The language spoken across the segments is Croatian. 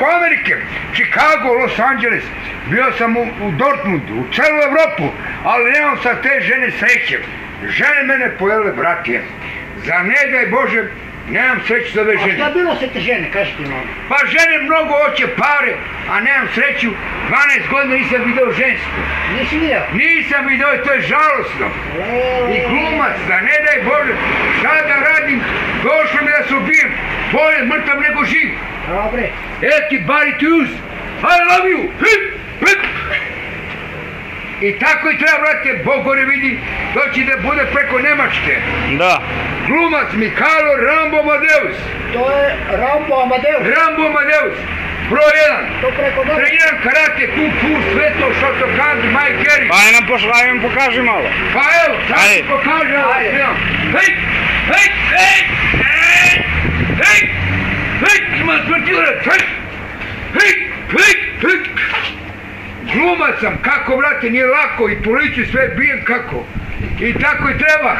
Amerike, Chicago, Los Angeles, bio sam u Dortmundu, u celu Evropu, ali nemam sa te žene sreće. Žene mene pojele, brate. Za ne daj Bože, nemam sreću za ove žene. A šta bilo sa te žene, kaži ti malo? Pa žene mnogo hoće pare, a nemam sreću, 12 godina nisam vidio žensku. Nisi vidio? Nisam vidio, to je žalosno. I glumac, da ne daj Bože, šta da radim, došlo mi da se ubijem, bolje mrtav nego živ. Dobre. Everybody to use, I love you, hip, hip. I tako i treba, brate, Bogore vidi, doći da bude preko Nemačke. Da. Glumac Mikalo Rambo Amadeus. To je Rambo Amadeus. Rambo Amadeus, broj 1. To preko Nemačke. Treniram karate, kung fu, sve to, Shotokan, Mike Carey. Aj nam pokaži malo. Pa evo, sad ti pokažem ovo film. Hej, hej, hej, hej, hej, hej, ima smrtirac, hej, hej, hej, hej. Glumac sam, kako brate, nije lako i policiju sve bijem kako. I tako i treba.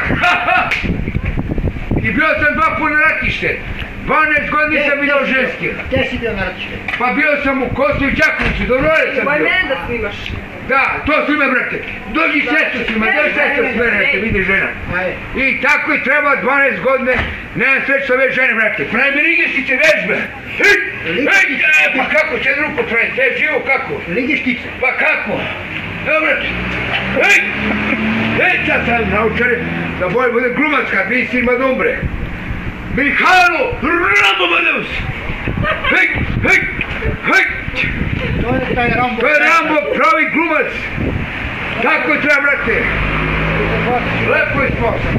I bio sam 2 puta na ratište. 12 godina nisam vidio ženske. Gdje si bio na ratište? Pa bio sam u Kosovu i Čakovcu, dobro sam bio. Moj mene da snimaš. Da, to snima, brate. Dođi sestru snima, dođi sestru smerete, vidi žena. I tako i treba 12 godine, nemam sreću ove žene, brate. Pravi mi ligištice vežbe. Pa kako će ruku pravi, sve živo kako? Ligištice? Pa kako? Evo, brate. Sad sam naučari da bolje bude glumac kad nisi ima dombre. Mihajlo Rambo Amadeus. Hej, hej, hej. To je taj Rambo. To je Rambo, pravi glumac. Tako je treba, brate. Lepo je spao.